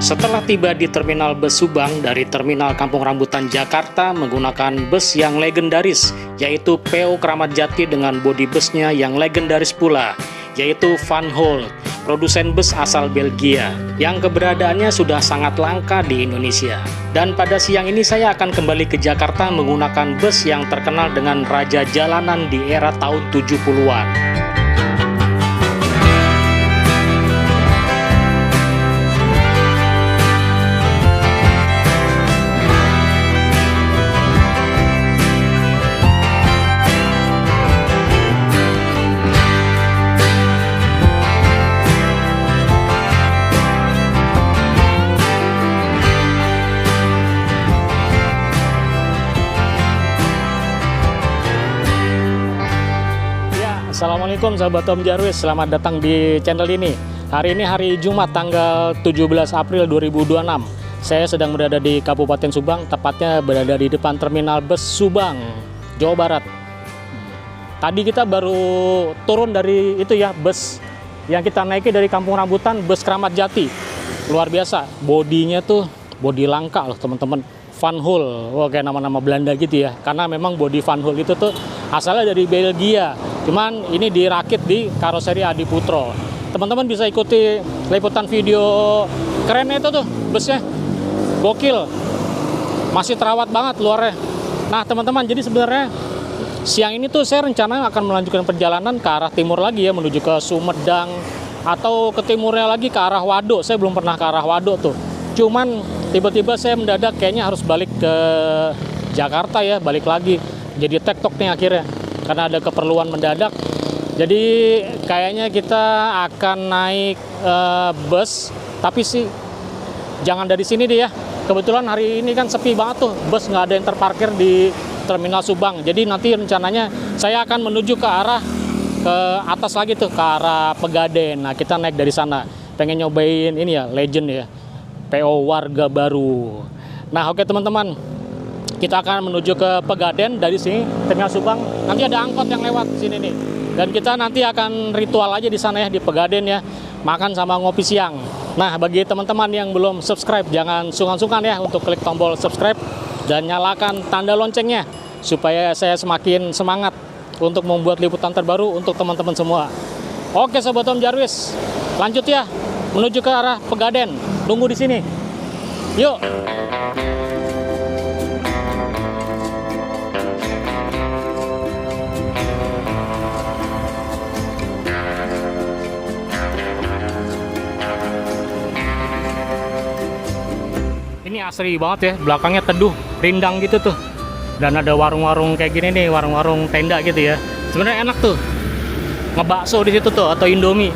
Setelah tiba di Terminal Bus Subang dari Terminal Kampung Rambutan Jakarta menggunakan bus yang legendaris, yaitu PO Kramat Jati dengan bodi busnya yang legendaris pula, yaitu Van Hool, produsen bus asal Belgia, yang keberadaannya sudah sangat langka di Indonesia. Dan pada siang ini saya akan kembali ke Jakarta menggunakan bus yang terkenal dengan raja jalanan di era tahun 70-an. Assalamualaikum sahabat Om Jarwis, selamat datang di channel ini. Hari ini hari Jumat tanggal 17 April 2026. Saya sedang berada di Kabupaten Subang, tepatnya berada di depan Terminal Bus Subang, Jawa Barat. Tadi kita baru turun dari itu ya, bus yang kita naiki dari Kampung Rambutan, bus Kramat Jati. Luar biasa, bodinya tuh bodi langka loh teman-teman. Van Hool, wah kayak nama-nama Belanda gitu ya. Karena memang bodi Van Hool itu tuh asalnya dari Belgia. Cuman ini dirakit di karoseri Adiputro. Teman-teman bisa ikuti liputan video kerennya itu tuh busnya. Gokil. Masih terawat banget luarnya. Nah, teman-teman, jadi sebenarnya siang ini tuh saya rencana akan melanjutkan perjalanan ke arah timur lagi ya, menuju ke Sumedang atau ke timurnya lagi ke arah Waduk. Saya belum pernah ke arah Waduk tuh. Cuman tiba-tiba saya mendadak kayaknya harus balik ke Jakarta ya, balik lagi. Jadi tektok nih akhirnya, karena ada keperluan mendadak. Jadi kayaknya kita akan naik bus, tapi sih jangan dari sini deh ya. Kebetulan hari ini kan sepi banget tuh, bus nggak ada yang terparkir di Terminal Subang. Jadi nanti rencananya saya akan menuju ke arah ke atas lagi tuh, ke arah Pegadaian. Nah, kita naik dari sana. Pengen nyobain ini ya, legend ya, PO Warga Baru. Nah, oke teman-teman, kita akan menuju ke Pegadaian dari sini, Terminal Subang. Nanti ada angkot yang lewat sini nih. Dan kita nanti akan ritual aja di sana ya, di Pegadaian ya, makan sama ngopi siang. Nah, bagi teman-teman yang belum subscribe, jangan sungkan-sungkan ya untuk klik tombol subscribe dan nyalakan tanda loncengnya supaya saya semakin semangat untuk membuat liputan terbaru untuk teman-teman semua. Oke Sobat Om Jarwis, lanjut ya menuju ke arah Pegadaian. Tunggu di sini. Yuk. Ini asri banget ya, belakangnya teduh, rindang gitu tuh. Dan ada warung-warung kayak gini nih, warung-warung tenda gitu ya. Sebenarnya enak tuh, ngebakso di situ tuh atau Indomie.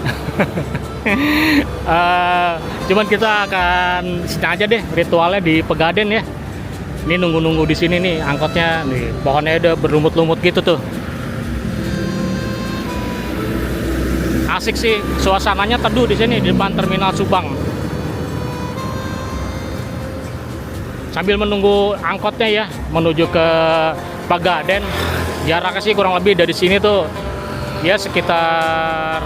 Cuman kita akan sini aja deh ritualnya di Pegadaian ya. Ini nunggu-nunggu di sini nih angkotnya nih, pohonnya udah berlumut-lumut gitu tuh. Asik sih, suasananya teduh di sini di depan Terminal Subang. Sambil menunggu angkotnya ya menuju ke Pegadaian, jaraknya sih kurang lebih dari sini tuh ya sekitar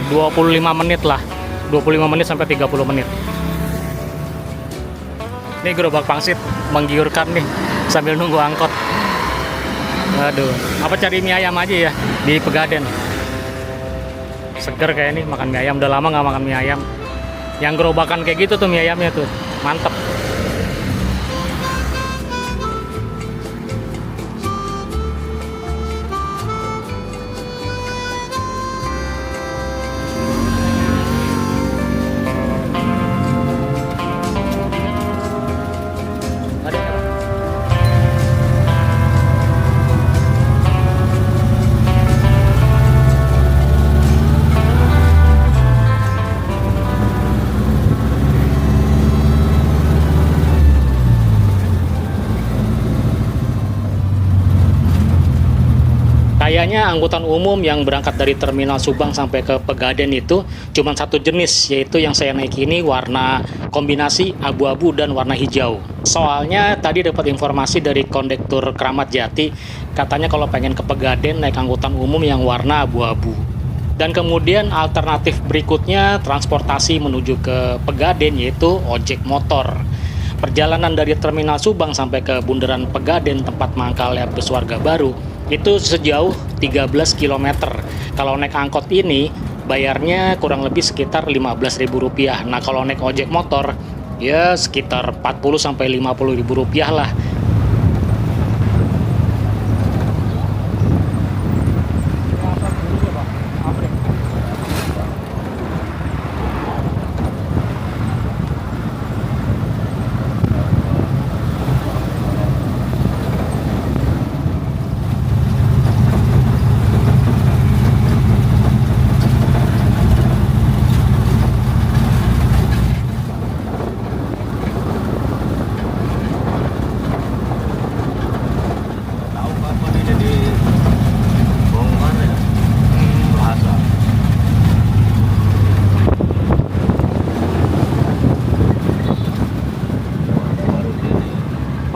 25 menit lah, 25 menit sampai 30 menit. Ini gerobak pangsit menggiurkan nih sambil nunggu angkot. Aduh, apa cari mie ayam aja ya di Pegadaian. Seger kayak ini makan mie ayam, udah lama nggak makan mie ayam. Yang gerobakan kayak gitu tuh mie ayamnya tuh, mantep. Kayaknya angkutan umum yang berangkat dari Terminal Subang sampai ke Pegadaian itu cuma satu jenis, yaitu yang saya naik ini warna kombinasi abu-abu dan warna hijau. Soalnya tadi dapat informasi dari kondektur Kramat Jati, katanya kalau pengen ke Pegadaian naik angkutan umum yang warna abu-abu. Dan kemudian alternatif berikutnya transportasi menuju ke Pegadaian yaitu ojek motor. Perjalanan dari Terminal Subang sampai ke Bundaran Pegadaian tempat mangkalnya bus Warga Baru itu sejauh 13 km. Kalau naik angkot ini bayarnya kurang lebih sekitar Rp15.000. Nah, kalau naik ojek motor ya sekitar Rp40.000 sampai Rp50.000 lah.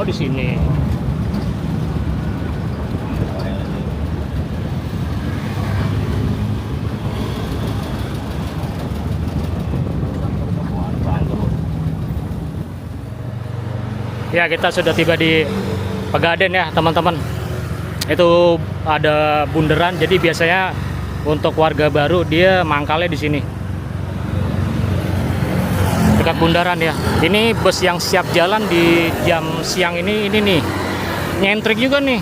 Oh, di sini. Ya, kita sudah tiba di Pegadaian ya, teman-teman. Itu ada bundaran, jadi biasanya untuk Warga Baru dia mangkalnya di sini. Dekat bundaran ya. Ini bus yang siap jalan di jam siang ini nih. Nyentrik juga nih.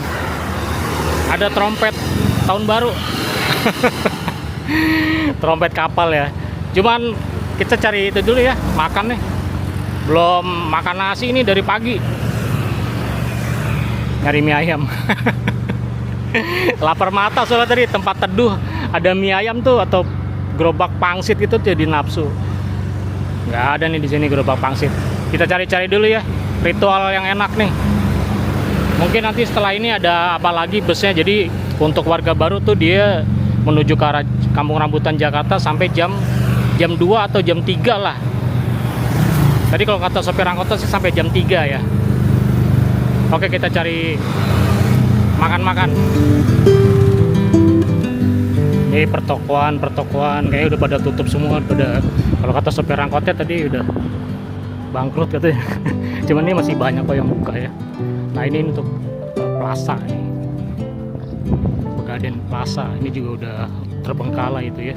Ada trompet tahun baru. Trompet kapal ya. Cuman kita cari itu dulu ya, makan nih. Belum makan nasi ini dari pagi. Nyari mie ayam. Lapar mata soalnya tadi tempat teduh ada mie ayam tuh atau gerobak pangsit gitu jadi nafsu. Nggak ada nih di sini gerobak pangsit. Kita cari-cari dulu ya ritual yang enak nih. Mungkin nanti setelah ini ada apa lagi busnya. Jadi untuk Warga Baru tuh dia menuju ke arah Kampung Rambutan Jakarta sampai jam 2 atau jam 3 lah. Tadi kalau kata sopir angkot sih sampai jam 3 ya. Oke, kita cari makan-makan. Ini pertokoan kayaknya udah pada tutup semua, kalau kata sopir angkotnya tadi udah bangkrut katanya. Cuman ini masih banyak kok yang buka ya. Nah, ini untuk plaza nih. Pegadaian Plaza ini juga udah terbengkalai itu ya.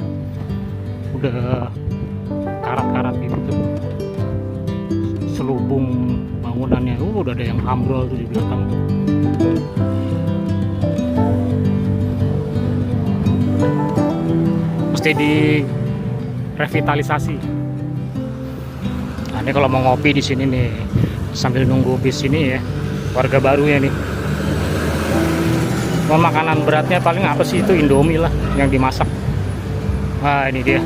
Udah karat-karat gitu tuh. Selubung bangunannya. Udah ada yang ambrol tuh di belakang tuh. Mesti di revitalisasi. Nah, ini kalau mau ngopi di sini nih sambil nunggu bis ini ya, Warga Baru ya nih. Mau makanan beratnya paling apa sih, itu Indomie lah yang dimasak. Nah, ini dia.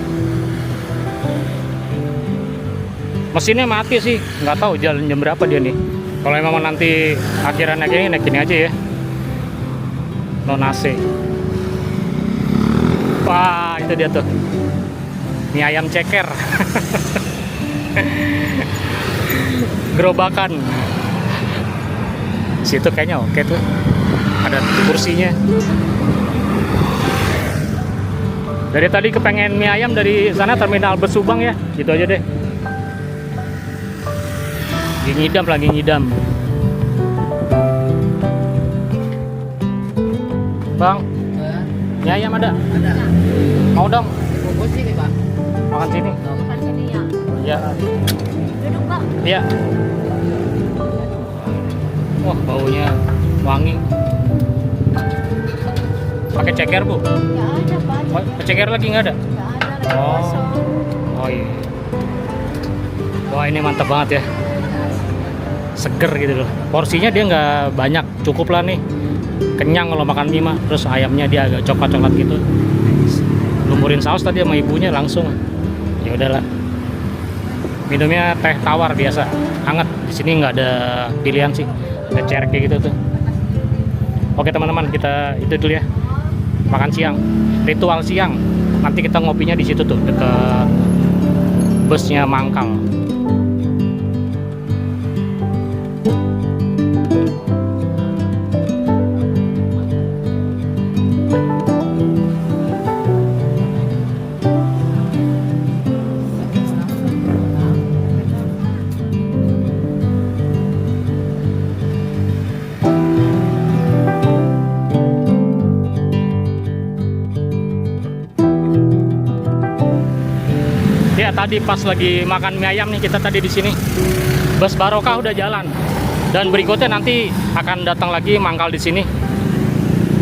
Mesinnya mati sih, nggak tahu jalan jam berapa dia nih. Kalau emang nanti akhiran naik ini aja ya. Non AC. Wah, itu dia tuh. Mie ayam ceker. Gerobakan. Situ kayaknya oke tuh. Ada kursinya. Dari tadi kepengen mie ayam dari sana Terminal Bus Subang ya. Gitu aja deh. Lagi ngidam. Bang, mie ayam ada? Ada. Mau dong? Bungkus sini, Pak. Makan sini. Makan sini ya. Ya. Duduk, Pak. Iya. Wah, baunya wangi. Pakai ceker, Bu? Ya ada, Pak. Oh, ceker lagi nggak ada? Nggak ada, lagi kosong. Oh iya. Wah, ini mantap banget ya. Seger gitu loh. Porsinya dia nggak banyak, cukup lah nih. Kenyang kalau makan mie mah. Terus ayamnya dia agak coklat-coklat gitu. Lumurin saus tadi sama ibunya langsung. Ya udahlah. Minumnya teh tawar biasa, hangat. Di sini nggak ada pilihan sih. Ada cerek kayak gitu tuh. Oke teman-teman, kita itu dulu ya. Makan siang, ritual siang. Nanti kita ngopinya di situ tuh, dekat busnya mangkal. tadi pas lagi makan mie ayam nih kita tadi di sini. Bus Barokah udah jalan. Dan berikutnya nanti akan datang lagi mangkal di sini.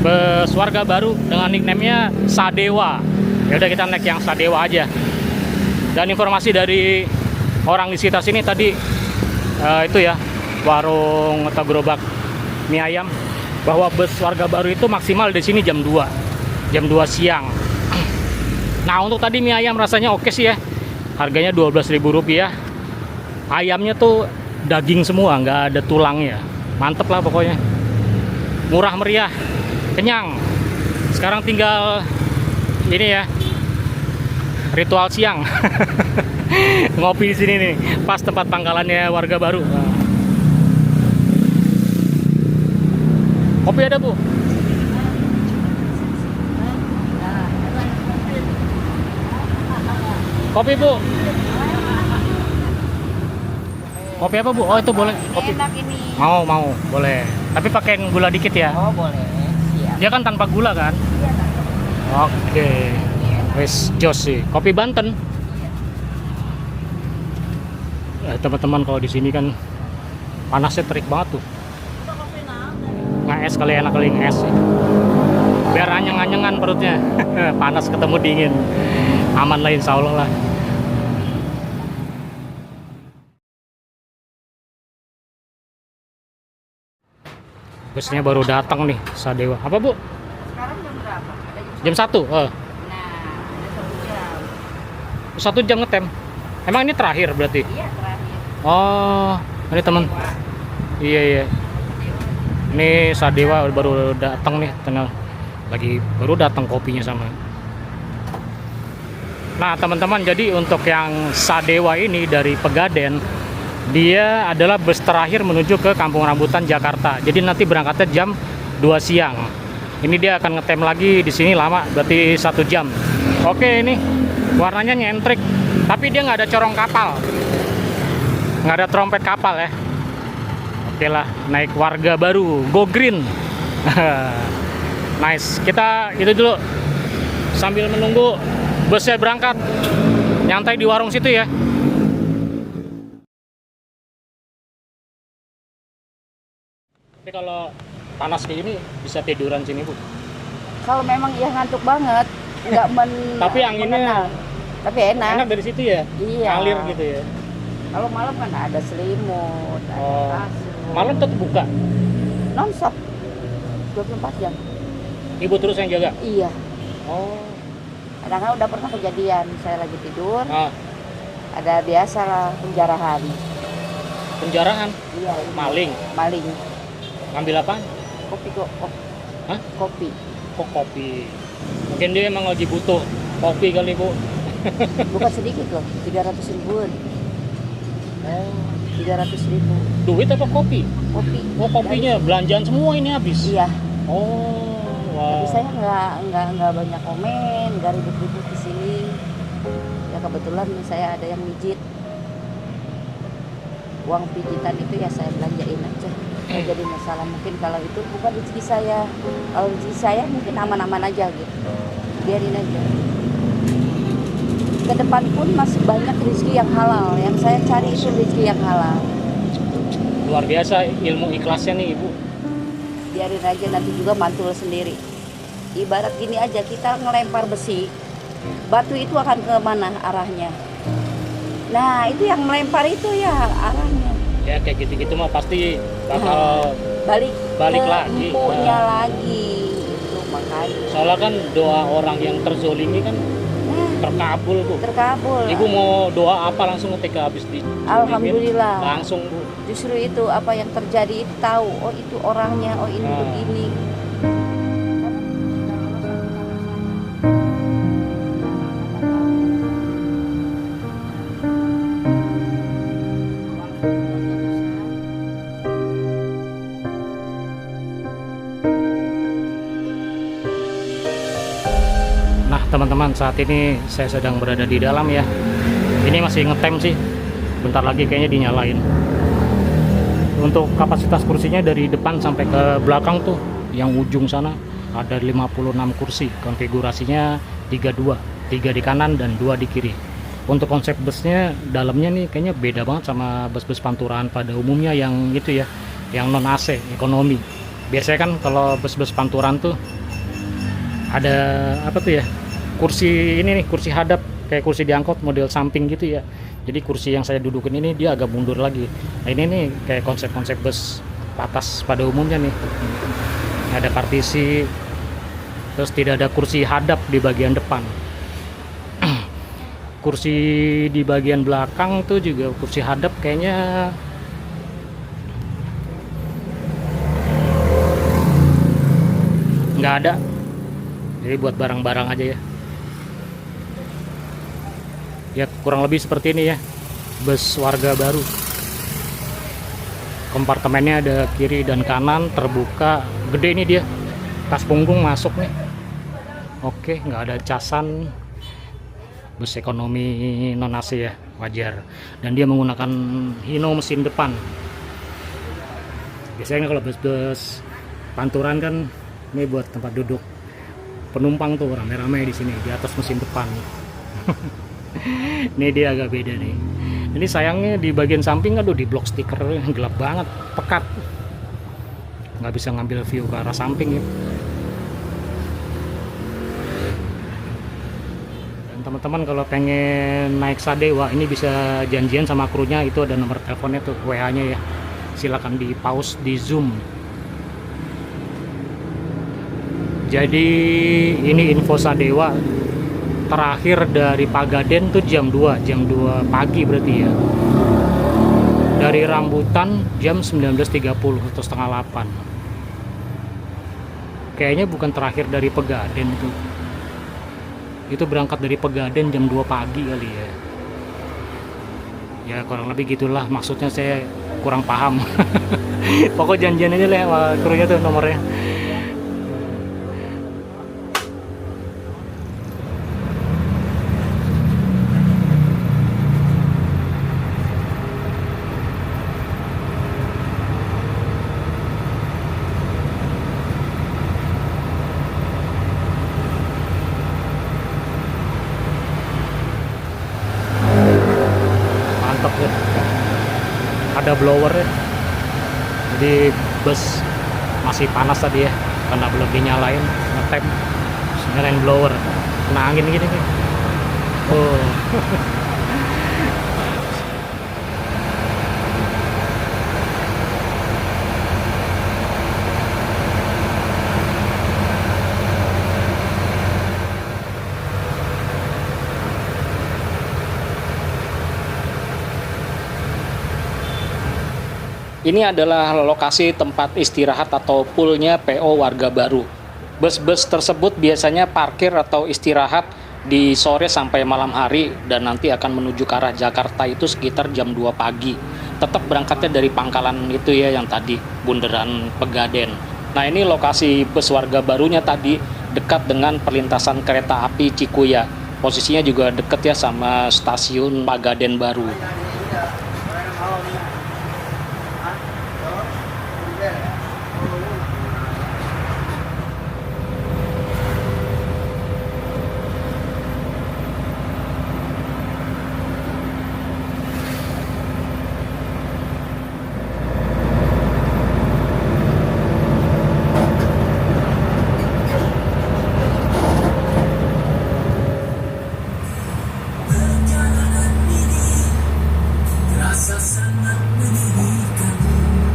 Bus warga baru dengan nickname-nya Sadewa. Ya udah kita naik yang Sadewa aja. Dan informasi dari orang di sekitar sini tadi itu ya, warung atau gerobak mie ayam, bahwa bus warga baru itu maksimal di sini jam 2 siang. Nah, untuk tadi mie ayam rasanya oke sih ya. Harganya Rp12.000. Ayamnya tuh daging semua, nggak ada tulangnya. Mantep lah pokoknya. Murah meriah, kenyang. Sekarang tinggal ini ya, ritual siang. Ngopi di sini nih, pas tempat pangkalannya warga baru. Kopi ada, Bu? Kopi, Bu. Kopi apa, Bu? Oh, itu boleh. Kopi. Enak ini. Mau, boleh. Tapi pakai gula dikit ya. Oh, boleh. Siap. Dia kan tanpa gula kan? Iya, tak. Oke. Wes jos sih. Kopi Banten. Teman-teman, kalau di sini kan panasnya terik banget tuh. Nge-es kali, enak kali nge-es sih. Biar anyeng-anyengan perutnya. Panas ketemu dingin. Aman lah, insya Allah lah. Busnya baru datang nih, Sadewa. Apa, Bu? Sekarang jam berapa? Ada Jam 1? Nah, ada 1 jam. 1 jam ngetem. Emang ini terakhir berarti? Iya, terakhir. Oh, ini teman. Iya. Ini Sadewa baru datang nih, tenang. Lagi baru datang kopinya sama. Nah, teman-teman, jadi untuk yang Sadewa ini dari Pegaden, dia adalah bus terakhir menuju ke Kampung Rambutan, Jakarta. Jadi nanti berangkatnya jam 2 siang. Ini dia akan ngetem lagi di sini lama, berarti 1 jam. Oke, ini warnanya nyentrik, tapi dia nggak ada corong kapal, nggak ada trompet kapal ya. Oke lah, naik warga baru, go green. Nice. Kita itu dulu sambil menunggu busnya berangkat, nyantai di warung situ ya. Tapi kalau panas kayak gini bisa tiduran sini, Bu. Kalau memang iya ngantuk banget, nggak Tapi anginnya mengenal. Tapi enak. enak dari situ ya. Iya. Ngalir gitu ya. Kalau malam kan ada selimut, Oh. ada kasur. Malam tetap buka. Non-stop. 24 jam. Ibu terus yang jaga. Iya. Oh. Kadang-kadang udah pernah kejadian, saya lagi tidur, Ah, ada biasalah penjarahan. penjarahan, Iya. Ini. maling. Maling. Ngambil apa? Kopi kok. Hah? Kopi. Kok kopi? Mungkin dia emang lagi butuh kopi kali, Bu. Bukan sedikit loh, 300.000-an. Oh. 300.000 Duit apa kopi? kopi. Oh, kopinya belanjaan semua ini habis. Iya. Oh, Tapi wow. saya nggak banyak komen, nggak ribut-ribut di sini. Ya kebetulan saya ada yang mijit. Uang pijitan itu ya saya belanjain aja. Nggak jadi masalah. Mungkin kalau itu bukan rezeki saya. Kalau rezeki saya mungkin aman-aman aja gitu. Biarin aja. Ke depan pun masih banyak rezeki yang halal. Yang saya cari itu rezeki yang halal. Luar biasa ilmu ikhlasnya nih, Ibu. Biarin aja, nanti juga mantul sendiri. Ibarat gini aja, kita ngelempar besi, batu itu akan ke mana arahnya. Nah, itu yang melempar itu ya arahnya. Ya kayak gitu-gitu mah pasti bakal balik ke lagi. empuknya Nah, lagi. Itu makanya. soalnya kan doa orang yang terzolimi kan Nah, terkabul, Bu. terkabul. Ibu mau doa apa langsung ketika habis di Alhamdulillah. langsung, Bu. Justru itu apa yang terjadi itu tahu. Oh, itu orangnya. Oh, ini Nah. begini. Nah, teman-teman, saat ini saya sedang berada di dalam ya. Ini masih ngetem sih. Bentar lagi kayaknya dinyalain. Untuk kapasitas kursinya dari depan sampai ke belakang tuh, yang ujung sana ada 56 kursi. Konfigurasinya 32, 3 di kanan dan 2 di kiri. Untuk konsep busnya, dalamnya nih kayaknya beda banget sama bus-bus Panturan pada umumnya yang itu ya, yang non AC, ekonomi. Biasanya kan kalau bus-bus Panturan tuh ada apa tuh ya, kursi ini nih, kursi hadap kayak kursi diangkut model samping gitu ya. Jadi kursi yang saya dudukin ini dia agak mundur lagi. Nah ini nih kayak konsep-konsep bus atas pada umumnya nih, ada partisi, terus tidak ada kursi hadap di bagian depan. Kursi di bagian belakang tuh juga kursi hadap kayaknya nggak ada, jadi buat barang-barang aja ya. Ya kurang lebih seperti ini ya, bus warga baru. Kompartemennya ada kiri dan kanan, terbuka, gede ini dia, tas punggung masuk nih. Oke, nggak ada casan. Bus ekonomi non AC ya, wajar. Dan dia menggunakan Hino mesin depan. Biasanya kalau bus-bus Panturan kan ini buat tempat duduk penumpang tuh rame-rame di sini di atas mesin depan. Ini dia agak beda nih. Ini sayangnya di bagian samping, aduh, di blok stiker gelap banget, pekat, nggak bisa ngambil view ke arah samping ya. Dan teman-teman kalau pengen naik Sadewa ini bisa janjian sama krunya, itu ada nomor teleponnya tuh, WA-nya ya. Silakan di pause, di zoom. Jadi ini info Sadewa terakhir dari Pagaden tuh jam 2 pagi berarti ya. Dari Rambutan jam 19.30 atau setengah 8. Kayaknya bukan terakhir dari Pegaden itu. Itu berangkat dari Pegaden jam 2 pagi kali ya. Ya kurang lebih gitulah, maksudnya saya kurang paham. Pokok janjian aja lah sama krunya tuh nomornya. Ya. Ada blower ya, jadi bus masih panas tadi ya karena belum dinyalain, ngetem, nyalain blower, kena angin gini nih. Oh. Ini adalah lokasi tempat istirahat atau poolnya PO Warga Baru. Bus-bus tersebut biasanya parkir atau istirahat di sore sampai malam hari dan nanti akan menuju ke arah Jakarta itu sekitar jam 2 pagi. Tetap berangkatnya dari pangkalan itu ya yang tadi, Bundaran Pegaden. Nah ini lokasi bus Warga Barunya tadi dekat dengan perlintasan kereta api Cikuya. Posisinya juga deket ya sama stasiun Pagaden Baru.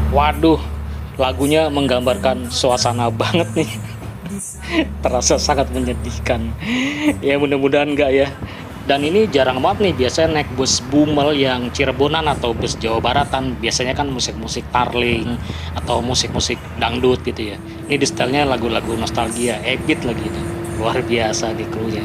Waduh, lagunya menggambarkan suasana banget nih. Terasa sangat menyedihkan. Ya mudah-mudahan enggak ya. Dan ini jarang banget nih, biasanya naik bus Bumel yang Cirebonan atau bus Jawa Baratan. Biasanya kan musik-musik tarling atau musik-musik dangdut gitu ya. Ini di stylenya lagu-lagu nostalgia, ebit lagi itu. Luar biasa di krunya.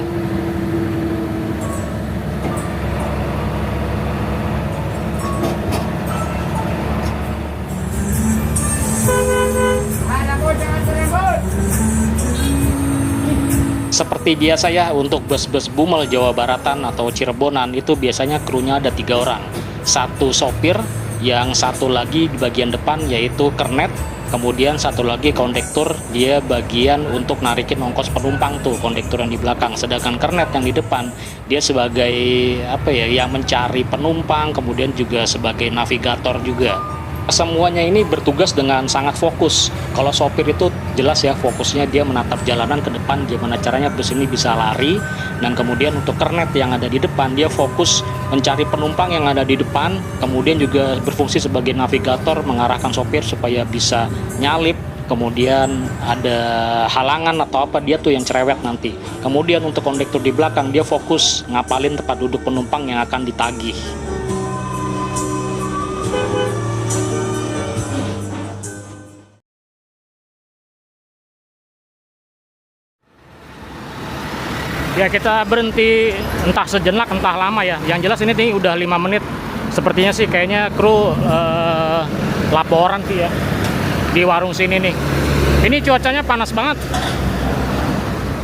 Seperti biasa ya, untuk bus-bus Bumel Jawa Baratan atau Cirebonan itu biasanya krunya ada 3 orang. Satu sopir, yang satu lagi di bagian depan yaitu kernet, Kemudian satu lagi kondektur, dia bagian untuk narikin ongkos penumpang tuh, kondektur yang di belakang. Sedangkan kernet yang di depan, dia sebagai apa ya, yang mencari penumpang, kemudian juga sebagai navigator juga. Semuanya ini bertugas dengan sangat fokus. Kalau sopir itu jelas ya, fokusnya dia menatap jalanan ke depan, gimana caranya bus ini bisa lari. Dan kemudian untuk kernet yang ada di depan, dia fokus mencari penumpang yang ada di depan, kemudian juga berfungsi sebagai navigator, mengarahkan sopir supaya bisa nyalip. Kemudian ada halangan atau apa, dia tuh yang cerewet nanti. Kemudian untuk kondektur di belakang, dia fokus ngapalin tempat duduk penumpang yang akan ditagih. Ya, kita berhenti entah sejenak entah lama ya. Yang jelas ini nih udah 5 menit. Sepertinya sih kayaknya kru laporan sih ya di warung sini nih. Ini cuacanya panas banget,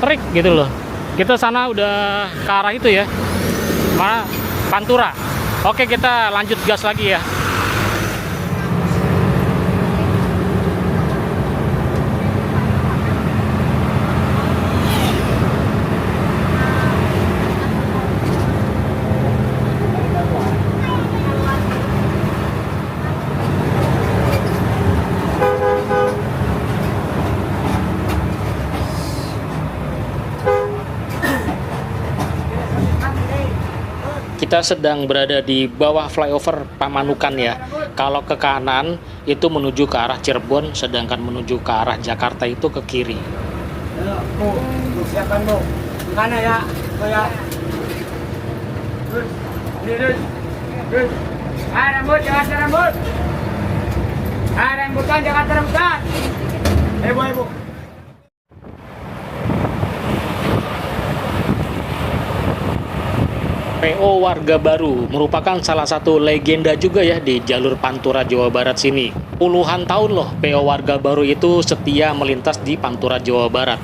terik gitu loh. Kita sana udah ke arah itu ya, mana Pantura. Oke, kita lanjut gas lagi ya. Kita sedang berada di bawah flyover Pamanukan ya. Kalau ke kanan itu menuju ke arah Cirebon, sedangkan menuju ke arah Jakarta itu ke kiri. Bu, siapkan bu. Mana ya? Ya. Terus. Rambut, Jakarta rambut. Rambutan, Jakarta rambutan. Ibu. PO Warga Baru merupakan salah satu legenda juga ya di jalur Pantura Jawa Barat sini. Puluhan tahun loh PO Warga Baru itu setia melintas di Pantura Jawa Barat.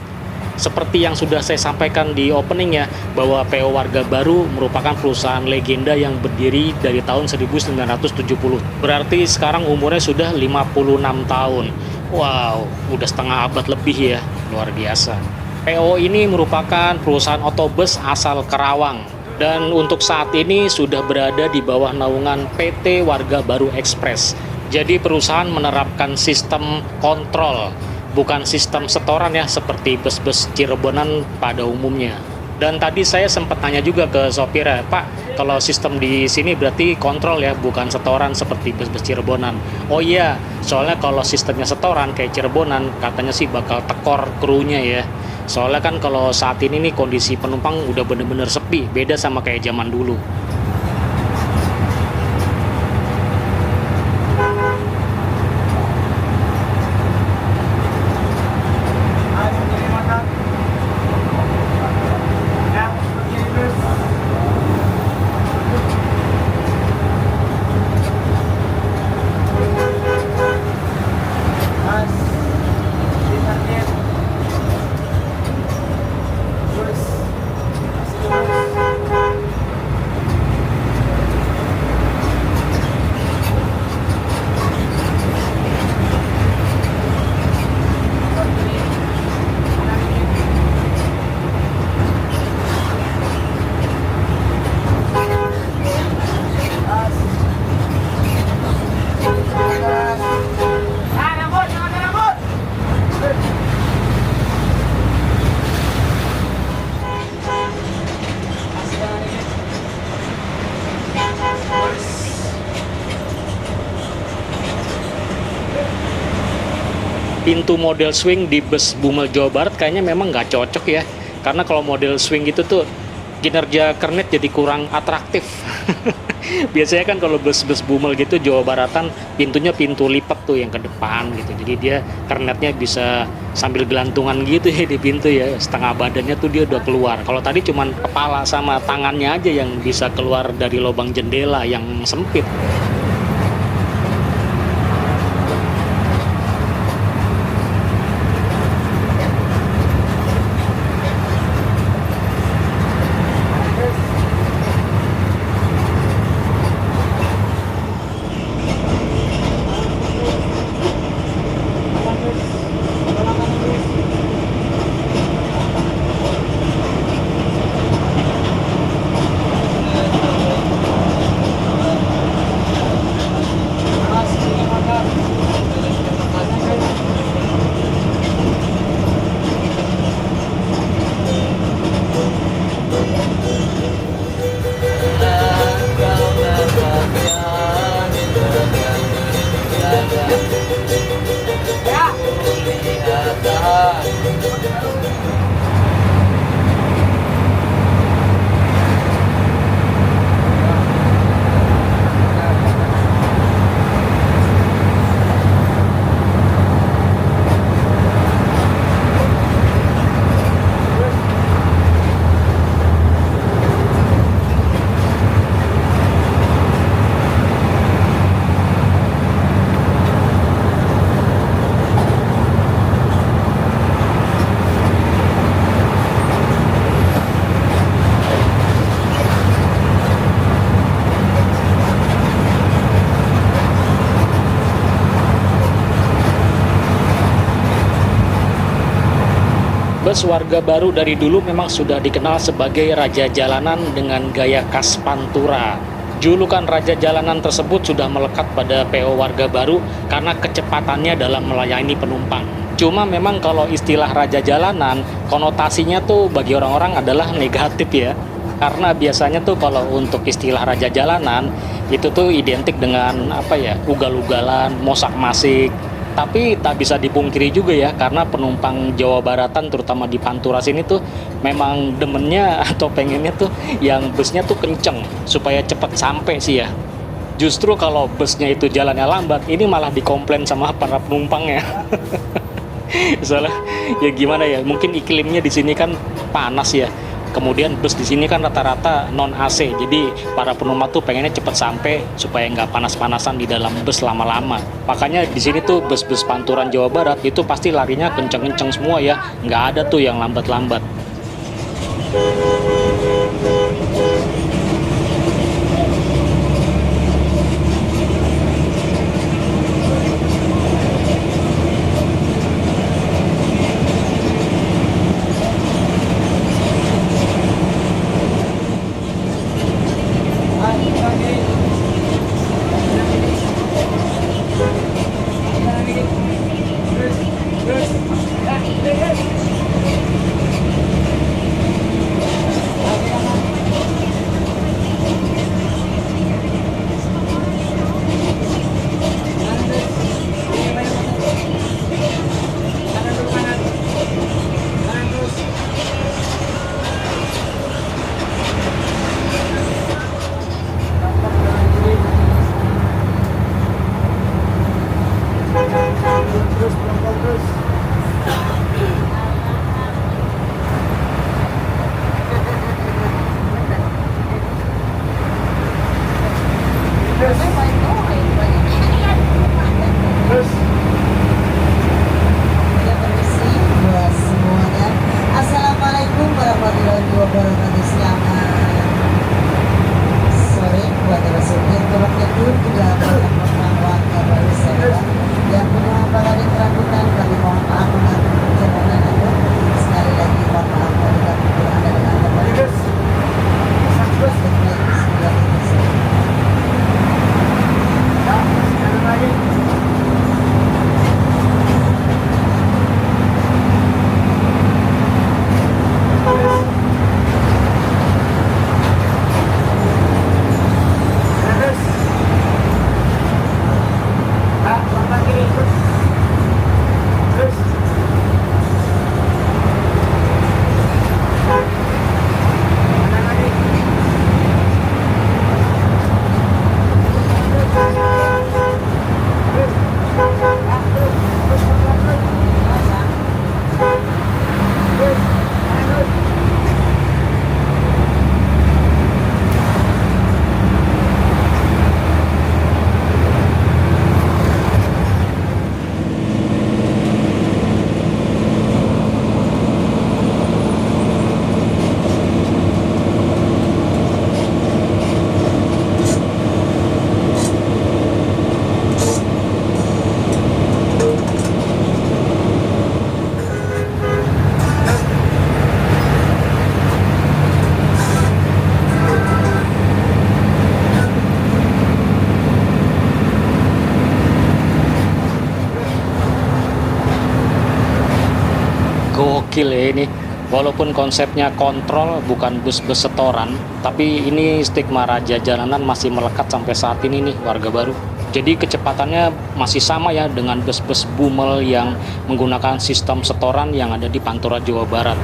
Seperti yang sudah saya sampaikan di opening ya, bahwa PO Warga Baru merupakan perusahaan legenda yang berdiri dari tahun 1970. Berarti sekarang umurnya sudah 56 tahun. Wow, udah setengah abad lebih ya, luar biasa. PO ini merupakan perusahaan otobus asal Karawang. Dan untuk saat ini sudah berada di bawah naungan PT Warga Baru Express. Jadi perusahaan menerapkan sistem kontrol, bukan sistem setoran ya, seperti bus-bus Cirebonan pada umumnya. Dan tadi saya sempat tanya juga ke sopir, Pak, kalau sistem di sini berarti kontrol ya, bukan setoran seperti bus-bus Cirebonan. Oh iya, soalnya kalau sistemnya setoran kayak Cirebonan, katanya sih bakal tekor krunya ya. Soalnya kan kalau saat ini nih kondisi penumpang udah bener-bener sepi, beda sama kayak zaman dulu. Pintu model swing di bus Bumel Jawa Barat kayaknya memang nggak cocok ya, karena kalau model swing gitu tuh kinerja kernet jadi kurang atraktif. Biasanya kan kalau bus-bus Bumel gitu Jawa Baratan pintunya pintu lipat tuh yang ke depan gitu, jadi dia kernetnya bisa sambil gelantungan gitu ya di pintu ya, setengah badannya tuh dia udah keluar. Kalau tadi cuman kepala sama tangannya aja yang bisa keluar dari lubang jendela yang sempit. Bus Warga Baru dari dulu memang sudah dikenal sebagai raja jalanan dengan gaya khas Pantura. Julukan raja jalanan tersebut sudah melekat pada PO Warga Baru karena kecepatannya dalam melayani penumpang. Cuma memang kalau istilah raja jalanan, konotasinya tuh bagi orang-orang adalah negatif ya. Karena biasanya tuh kalau untuk istilah raja jalanan, itu tuh identik dengan ugal-ugalan, mosak-masik. Tapi tak bisa dipungkiri juga ya, karena penumpang Jawa Baratan terutama di Pantura sini tuh memang demennya atau pengennya tuh yang busnya tuh kenceng supaya cepet sampai sih ya. Justru kalau busnya itu jalannya lambat, ini malah dikomplain sama para penumpangnya. Soalnya ya gimana ya, mungkin iklimnya di sini kan panas ya. Kemudian bus di sini kan rata-rata non AC, jadi para penumpang tuh pengennya cepet sampai supaya nggak panas-panasan di dalam bus lama-lama. Makanya di sini tuh bus-bus Panturan Jawa Barat itu pasti larinya kenceng-kenceng semua ya, nggak ada tuh yang lambat-lambat. Assalamualaikum warahmatullahi wabarakatuh. Selamat sore buat supir tolong itu juga para warga baru saya yang punya banget kerakutan, kami mohon maaf mengatur perjalanan Anda. Sekali lagi mohon maaf apabila tujuan Anda dengan Anda bagus. Gokil ya ini. Walaupun konsepnya kontrol bukan bus-bus setoran, tapi ini stigma raja jalanan masih melekat sampai saat ini nih Warga Baru. Jadi kecepatannya masih sama ya dengan bus-bus Bumel yang menggunakan sistem setoran yang ada di Pantura Jawa Barat.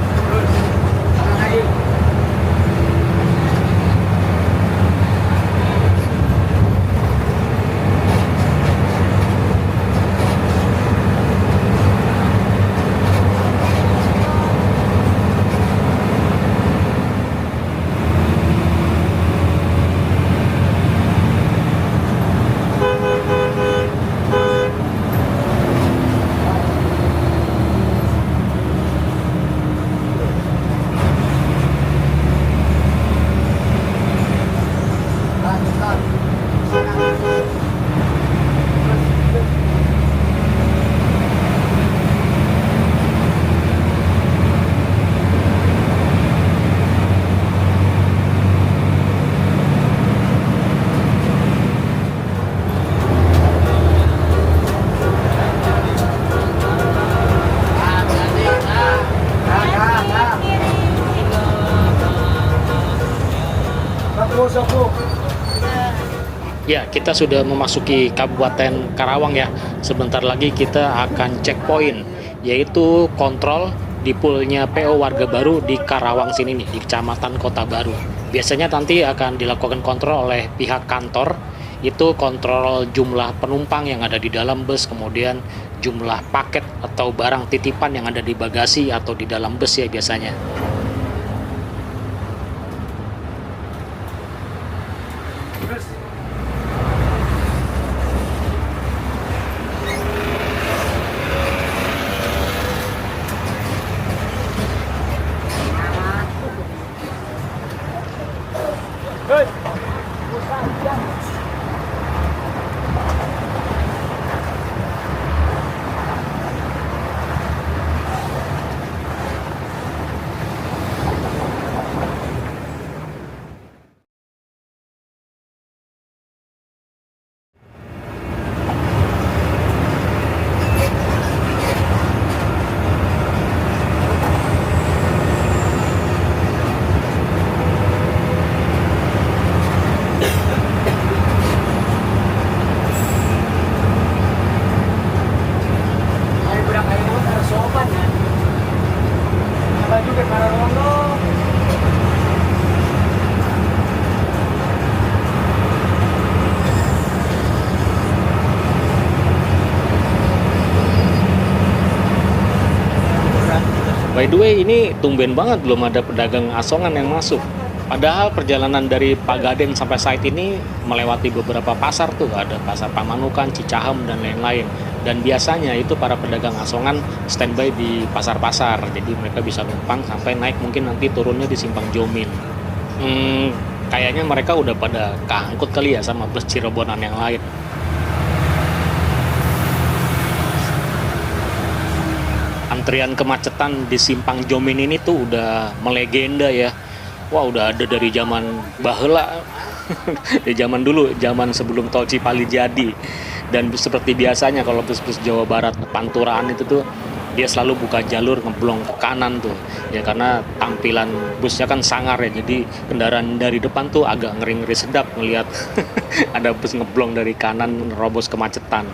Ya, kita sudah memasuki Kabupaten Karawang ya. Sebentar lagi kita akan checkpoint, yaitu kontrol di poolnya PO Warga Baru di Karawang sini nih, di Kecamatan Kota Baru. Biasanya nanti akan dilakukan kontrol oleh pihak kantor, itu kontrol jumlah penumpang yang ada di dalam bus, kemudian jumlah paket atau barang titipan yang ada di bagasi atau di dalam bus ya biasanya. Terus. Hei. Ay, budak kayo naman, para sopan ya. Apa juga para rondo. By the way, ini tumben banget belum ada pedagang asongan yang masuk. Padahal perjalanan dari Pagaden sampai site ini melewati beberapa pasar tuh, ada pasar Pamanukan, Cicahem, dan lain-lain. Dan biasanya itu para pedagang asongan standby di pasar-pasar, jadi mereka bisa numpang sampai naik mungkin nanti turunnya di Simpang Jomin. Kayaknya mereka udah pada keangkut kali ya sama bus Cirebonan yang lain. Antrian kemacetan di Simpang Jomin ini tuh udah melegenda ya. Wah, udah ada dari zaman baheula. Dari zaman dulu, zaman sebelum tol Cipali jadi. Dan seperti biasanya kalau bus-bus Jawa Barat Panturaan itu tuh dia selalu buka jalur ngeblong ke kanan tuh. Ya karena tampilan busnya kan sangar ya. Jadi kendaraan dari depan tuh agak ngeri-ngeri sedap ngelihat ada bus ngeblong dari kanan nerobos kemacetan.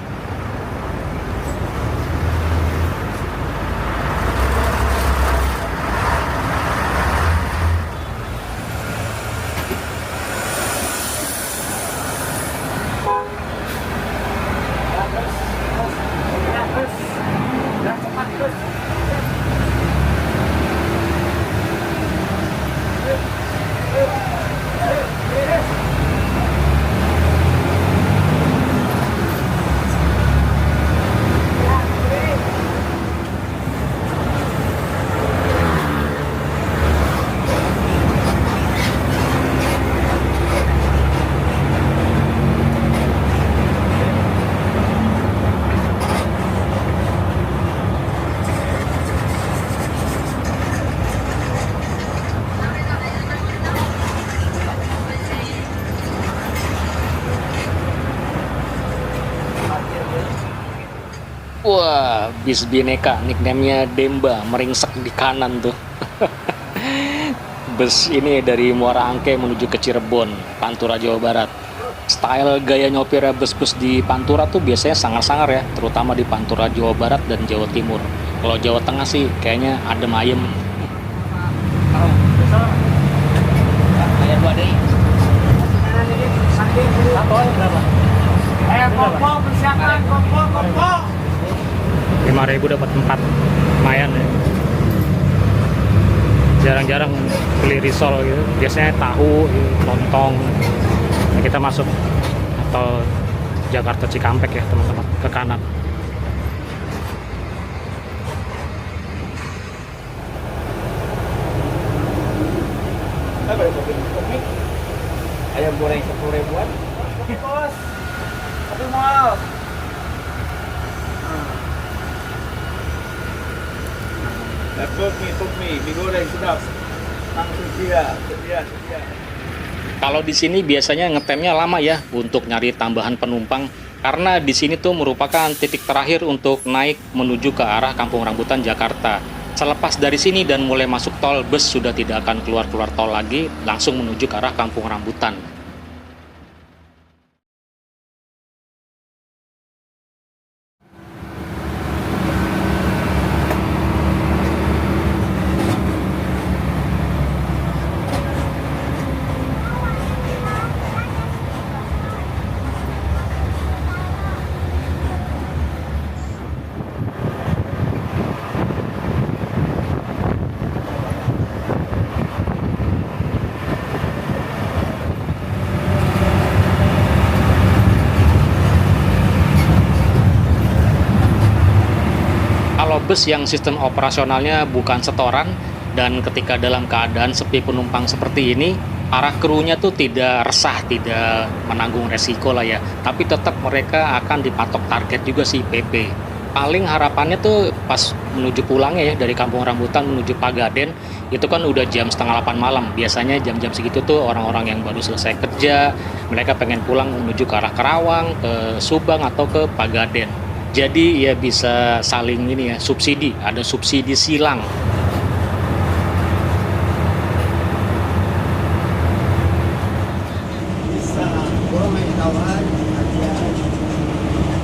Wah, bis Bineka, nickname-nya Demba, meringsek di kanan tuh. Bus ini dari Muara Angke menuju ke Cirebon, Pantura, Jawa Barat. Style gaya nyopirnya bus-bus di Pantura tuh biasanya sangar-sangar ya, terutama di Pantura, Jawa Barat dan Jawa Timur. Kalau Jawa Tengah sih kayaknya adem ayem. Kopo, persiapan, kopo. 5.000 dapat 4, lumayan ya. Jarang-jarang beli risol gitu, biasanya tahu, lontong. Nah, kita masuk atau Jakarta Cikampek ya teman-teman, ke kanan. Ayam goreng 10.000-an. Bos. Satu mal. Cook mie goreng sedap. Langsung sedia. Kalau di sini biasanya ngetemnya lama ya untuk nyari tambahan penumpang, karena di sini tuh merupakan titik terakhir untuk naik menuju ke arah Kampung Rambutan, Jakarta. Selepas dari sini dan mulai masuk tol, bus sudah tidak akan keluar tol lagi, langsung menuju ke arah Kampung Rambutan. bus yang sistem operasionalnya bukan setoran, dan ketika dalam keadaan sepi penumpang seperti ini, para krunya tuh tidak resah, tidak menanggung resiko lah ya, tapi tetap mereka akan dipatok target juga si PP. Paling harapannya tuh pas menuju pulangnya ya, dari Kampung Rambutan menuju Pagaden, itu kan udah jam setengah 8 malam. Biasanya jam-jam segitu tuh orang-orang yang baru selesai kerja, mereka pengen pulang menuju ke arah Karawang, ke Subang atau ke Pagaden. Jadi ya bisa saling ini ya, subsidi, ada subsidi silang.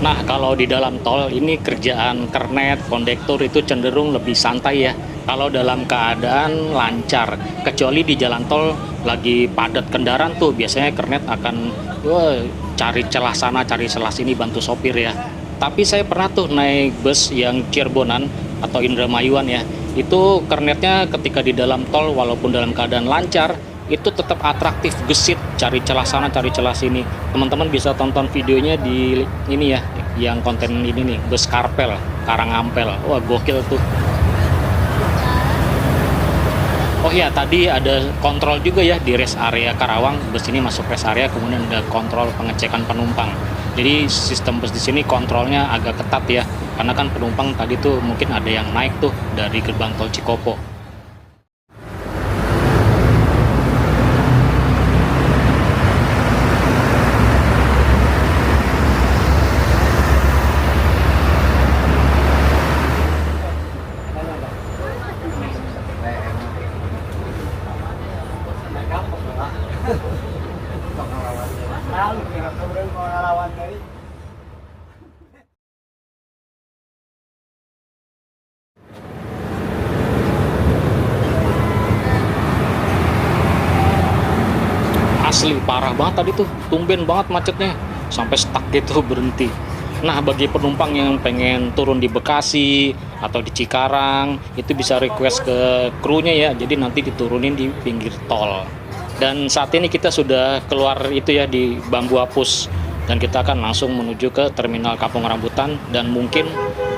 Nah, kalau di dalam tol ini kerjaan kernet, kondektur itu cenderung lebih santai ya. Kalau dalam keadaan lancar, kecuali di jalan tol lagi padat kendaraan tuh biasanya kernet akan cari celah sana, cari celah sini, bantu sopir ya. Tapi saya pernah tuh naik bus yang Cirebonan atau Indramayuan ya. Itu kernetnya ketika di dalam tol walaupun dalam keadaan lancar, itu tetap atraktif, gesit, cari celah sana, cari celah sini. Teman-teman bisa tonton videonya di ini ya, yang konten ini nih, bus Karpel, Karangampel. Wah, gokil tuh. Oh ya, tadi ada kontrol juga ya di rest area Karawang. Bus ini masuk rest area, kemudian ada kontrol pengecekan penumpang. Jadi sistem bus di sini kontrolnya agak ketat ya, karena kan penumpang tadi tuh mungkin ada yang naik tuh dari gerbang tol Cikopo. Lalu kira kemudian pengalaman dari Asli parah banget tadi tuh, tumben banget macetnya, sampai stuck gitu berhenti. Nah, bagi penumpang yang pengen turun di Bekasi atau di Cikarang, itu bisa request ke krunya ya, jadi nanti diturunin di pinggir tol. Dan saat ini kita sudah keluar itu ya di Bambu Apus, dan kita akan langsung menuju ke Terminal Kampung Rambutan, dan mungkin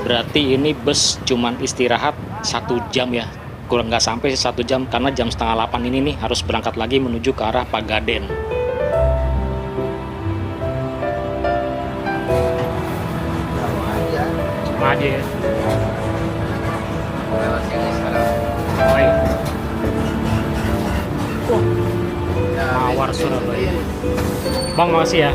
berarti ini bus cuman istirahat 1 jam ya, kurang nggak sampai 1 jam, karena jam setengah 8 ini nih harus berangkat lagi menuju ke arah Pagaden. Sama aja ya. Oh iya. Mawar Surabaya. Bang, makasih ya.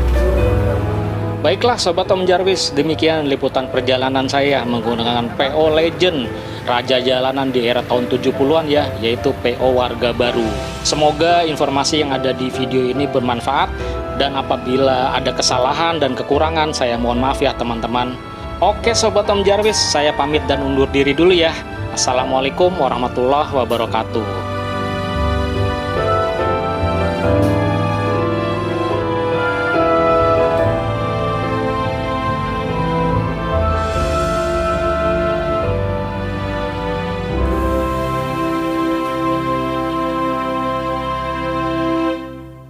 Baiklah Sobat Om Jarvis, demikian liputan perjalanan saya menggunakan PO Legend, raja jalanan di era tahun 70-an ya, yaitu PO Warga Baru. Semoga informasi yang ada di video ini bermanfaat, dan apabila ada kesalahan dan kekurangan, saya mohon maaf ya teman-teman. Oke Sobat Om Jarvis, saya pamit dan undur diri dulu ya. Assalamualaikum warahmatullahi wabarakatuh.